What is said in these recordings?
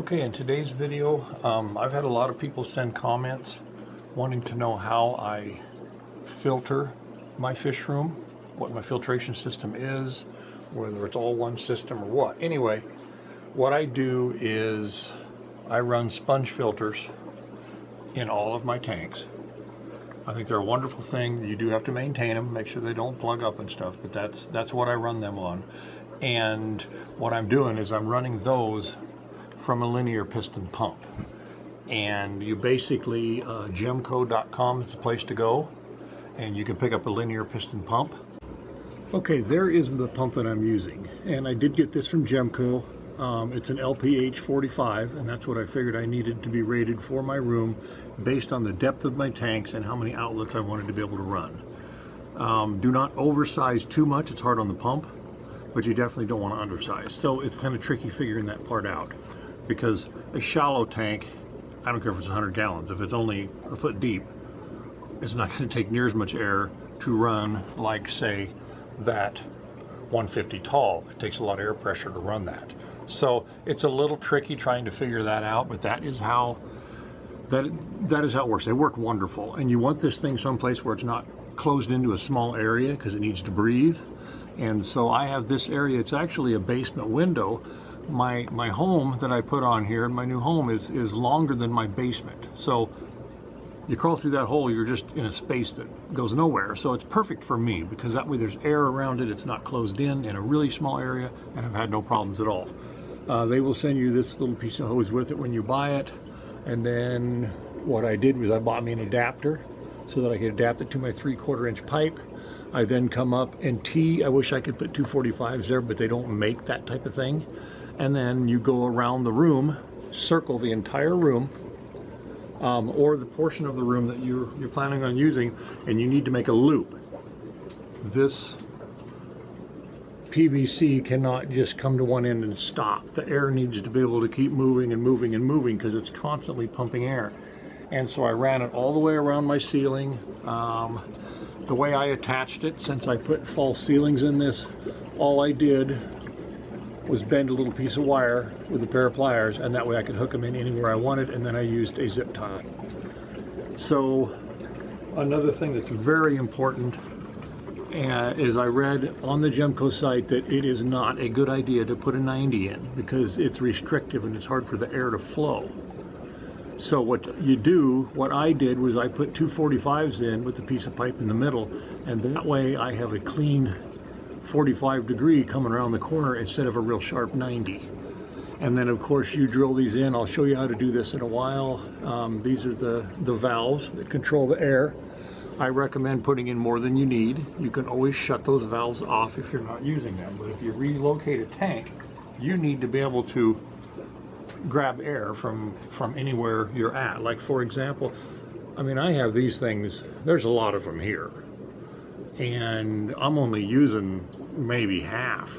Okay, in today's video, I've had a lot of people send comments wanting to know how I filter my fish room, what my filtration system is, whether it's all one system or what. Anyway, what I do is I run sponge filters in all of my tanks. I think they're a wonderful thing. You do have to maintain them, make sure they don't plug up and stuff, but that's what I run them on. And what I'm doing is I'm running those from a linear piston pump. And you basically, gemco.com is the place to go, and you can pick up a linear piston pump. Okay, there is the pump that I'm using, and I did get this from Gemco. It's an LPH 45, and that's what I figured I needed to be rated for my room based on the depth of my tanks and how many outlets I wanted to be able to run. Do not oversize too much, it's hard on the pump, but you definitely don't want to undersize. So it's kind of tricky figuring that part out, because a shallow tank, I don't care if it's 100 gallons, if it's only a foot deep, it's not going to take near as much air to run like, say, that 150 tall. It takes a lot of air pressure to run that. So it's a little tricky trying to figure that out, but that is how it works. They work wonderful, and you want this thing someplace where it's not closed into a small area because it needs to breathe. And so I have this area, it's actually a basement window. My home that I put on here, my new home, is longer than my basement. So you crawl through that hole, you're just in a space that goes nowhere. So it's perfect for me because that way there's air around it. It's not closed in a really small area, and I've had no problems at all. They will send you this little piece of hose with it when you buy it. And then what I did was I bought me an adapter so that I could adapt it to my 3/4 inch pipe. I then come up and tee. I wish I could put 245s there, but they don't make that type of thing. And then you go around the room, circle the entire room, or the portion of the room that you're planning on using, and you need to make a loop. This PVC cannot just come to one end and stop. The air needs to be able to keep moving and moving and moving because it's constantly pumping air. And so I ran it all the way around my ceiling. The way I attached it, since I put false ceilings in this, all I did was bend a little piece of wire with a pair of pliers, and that way I could hook them in anywhere I wanted, and then I used a zip tie. So another thing that's very important is I read on the Gemco site that it is not a good idea to put a 90 in because it's restrictive and it's hard for the air to flow. So what I did was I put 245s in with the piece of pipe in the middle, and that way I have a clean 45 degree coming around the corner instead of a real sharp 90. And then of course you drill these in. I'll show you how to do this in a while. These are the valves that control the air. I recommend putting in more than you need. You can always shut those valves off if you're not using them, but if you relocate a tank, you need to be able to grab air from anywhere you're at. Like for example, I mean, I have these things, there's a lot of them here, and I'm only using maybe half,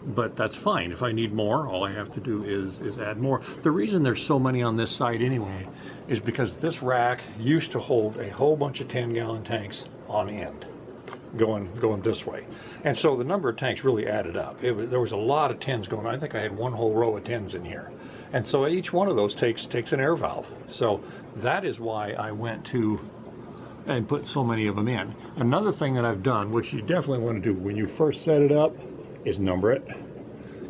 but that's fine. If I need more, all I have to do is add more. The reason there's so many on this site anyway is because this rack used to hold a whole bunch of 10-gallon tanks on end going this way, and so the number of tanks really added up. There was a lot of 10s going on. I think I had one whole row of 10s in here, and so each one of those takes an air valve. So that is why I went to and put so many of them in. Another thing that I've done, which you definitely want to do when you first set it up, is number it.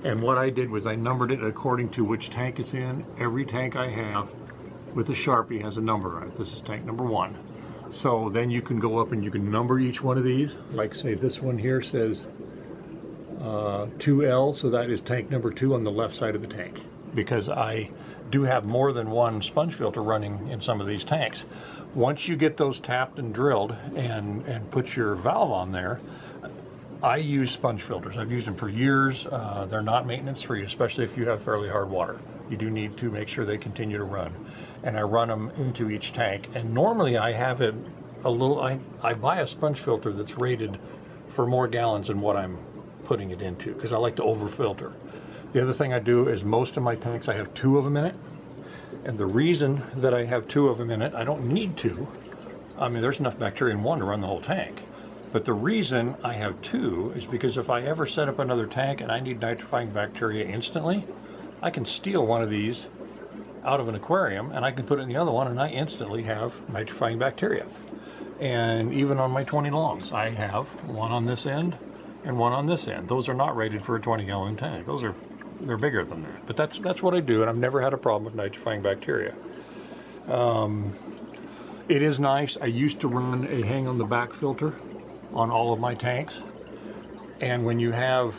And what I did was I numbered it according to which tank it's in. Every tank I have with a Sharpie has a number on it. This is tank number 1. So then you can go up and you can number each one of these. Like say this one here says 2L, so that is tank number 2 on the left side of the tank, because I do have more than one sponge filter running in some of these tanks. Once you get those tapped and drilled and put your valve on there, I use sponge filters. I've used them for years. They're not maintenance free, especially if you have fairly hard water. You do need to make sure they continue to run. And I run them into each tank. And normally I have it a little, I buy a sponge filter that's rated for more gallons than what I'm putting it into, because I like to over filter. The other thing I do is most of my tanks, I have 2 of them in it. And the reason that I have 2 of them in it, I don't need to. I mean, there's enough bacteria in one to run the whole tank. But the reason I have 2 is because if I ever set up another tank and I need nitrifying bacteria instantly, I can steal one of these out of an aquarium and I can put it in the other one and I instantly have nitrifying bacteria. And even on my 20 longs, I have one on this end and one on this end. Those are not rated for a 20-gallon tank. They're bigger than that. But that's what I do, and I've never had a problem with nitrifying bacteria. It is nice. I used to run a hang on the back filter on all of my tanks. And when you have,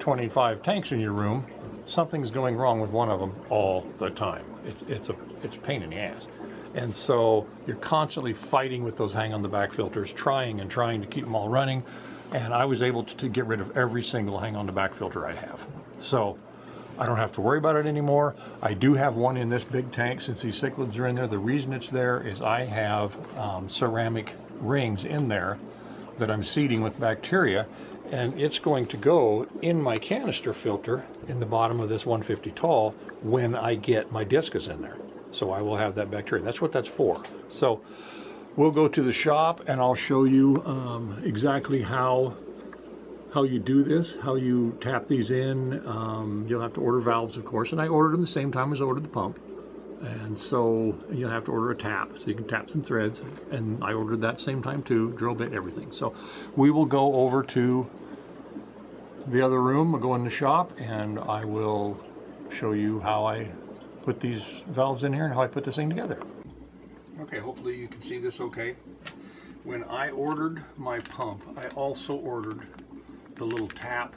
25 tanks in your room, something's going wrong with one of them all the time. It's a pain in the ass. And so you're constantly fighting with those hang on the back filters, trying to keep them all running. And I was able to get rid of every single hang on the back filter I have. So I don't have to worry about it anymore. I do have one in this big tank since these cichlids are in there. The reason it's there is I have ceramic rings in there that I'm seeding with bacteria, and it's going to go in my canister filter in the bottom of this 150 tall when I get my discus in there. So I will have that bacteria. That's what that's for. So we'll go to the shop and I'll show you exactly how you do this, how you tap these in. You'll have to order valves, of course, and I ordered them the same time as I ordered the pump. And so you'll have to order a tap so you can tap some threads, and I ordered that same time too, drill bit, everything. So we will go over to the other room, we'll go in the shop, and I will show you how I put these valves in here and how I put this thing together. Okay, hopefully you can see this okay. When I ordered my pump, I also ordered the little tap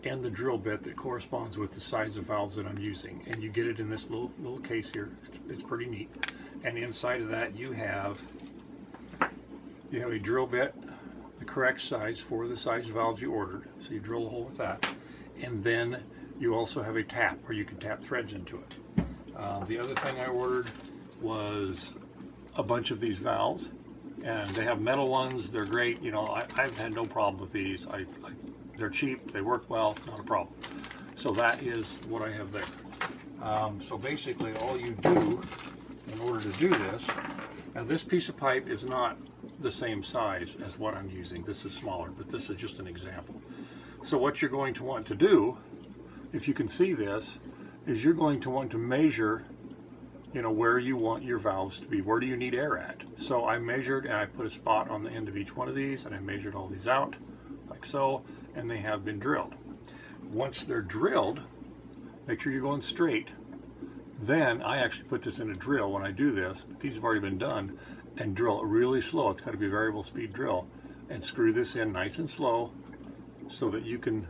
and the drill bit that corresponds with the size of valves that I'm using, and you get it in this little case here. It's pretty neat. And inside of that you have a drill bit, the correct size for the size valves you ordered, so you drill a hole with that, and then you also have a tap where you can tap threads into it. The other thing I ordered was a bunch of these valves, and they have metal ones. They're great. I've had no problem with these. They're cheap, they work well, not a problem. So that is what I have there. So basically all you do in order to do this, now this piece of pipe is not the same size as what I'm using. This is smaller, but this is just an example. So what you're going to want to do, if you can see this, is you're going to want to measure where you want your valves to be. Where do you need air at? So I measured and I put a spot on the end of each one of these, and I measured all these out like so, and they have been drilled. Once they're drilled, make sure you're going straight. Then I actually put this in a drill when I do this, but these have already been done, and drill it really slow. It's got to be a variable speed drill, and screw this in nice and slow so that you can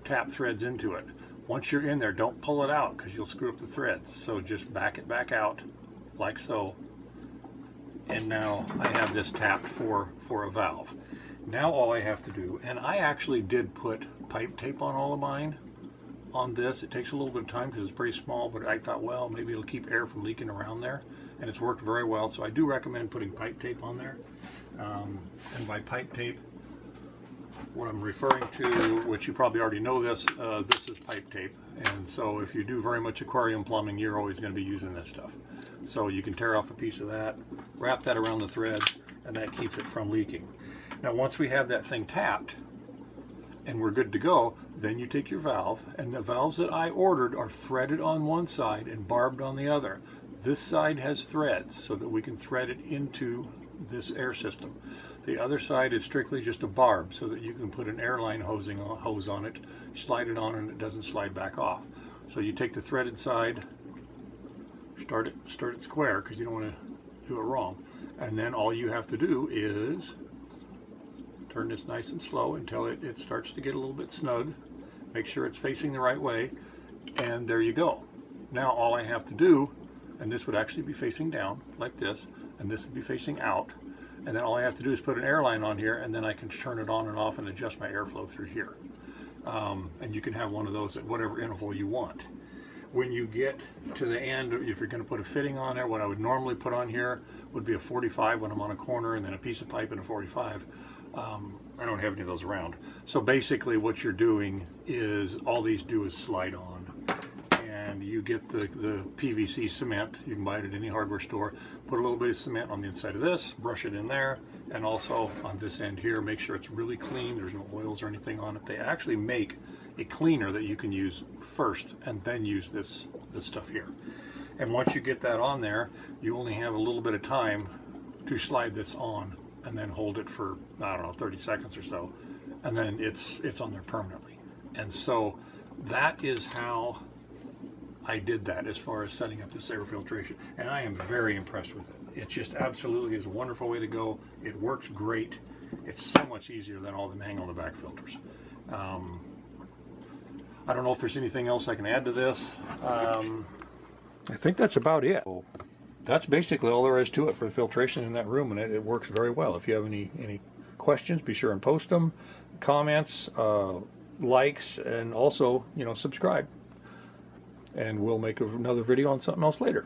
tap threads into it. Once you're in there, don't pull it out because you'll screw up the threads. So just back it back out like so. And now I have this tapped for a valve. Now all I have to do, and I actually did put pipe tape on all of mine on this. It takes a little bit of time because it's pretty small, but I thought, well, maybe it'll keep air from leaking around there. And it's worked very well. So I do recommend putting pipe tape on there. And by pipe tape, what I'm referring to, which you probably already know this is pipe tape. And so if you do very much aquarium plumbing, you're always going to be using this stuff. So you can tear off a piece of that, wrap that around the thread, and that keeps it from leaking. Now once we have that thing tapped and we're good to go, then you take your valve, and the valves that I ordered are threaded on one side and barbed on the other. This side has threads so that we can thread it into this air system. The other side is strictly just a barb so that you can put an airline hose on it, slide it on, and it doesn't slide back off. So you take the threaded side, start it square because you don't want to do it wrong, and then all you have to do is turn this nice and slow until it starts to get a little bit snug. Make sure it's facing the right way, and there you go. Now all I have to do, and this would actually be facing down like this, and this would be facing out, and then all I have to do is put an airline on here, and then I can turn it on and off and adjust my airflow through here. And you can have one of those at whatever interval you want. When you get to the end, if you're going to put a fitting on there, what I would normally put on here would be a 45 when I'm on a corner, and then a piece of pipe and a 45. I don't have any of those around. So basically what you're doing is all these do is slide on, and you get the PVC cement. You can buy it at any hardware store. Put a little bit of cement on the inside of this, brush it in there, and also on this end here, make sure it's really clean. There's no oils or anything on it. They actually make a cleaner that you can use first and then use this stuff here. And once you get that on there, you only have a little bit of time to slide this on and then hold it for, I don't know, 30 seconds or so, and then it's on there permanently. And so that is how I did that as far as setting up this air filtration, and I am very impressed with it. It just absolutely is a wonderful way to go. It works great. It's so much easier than all the hang on the back filters. I don't know if there's anything else I can add to this. I think that's about it. So that's basically all there is to it for the filtration in that room, and it works very well. If you have any questions, be sure and post them, comments, likes, and also, you know, subscribe. And we'll make another video on something else later.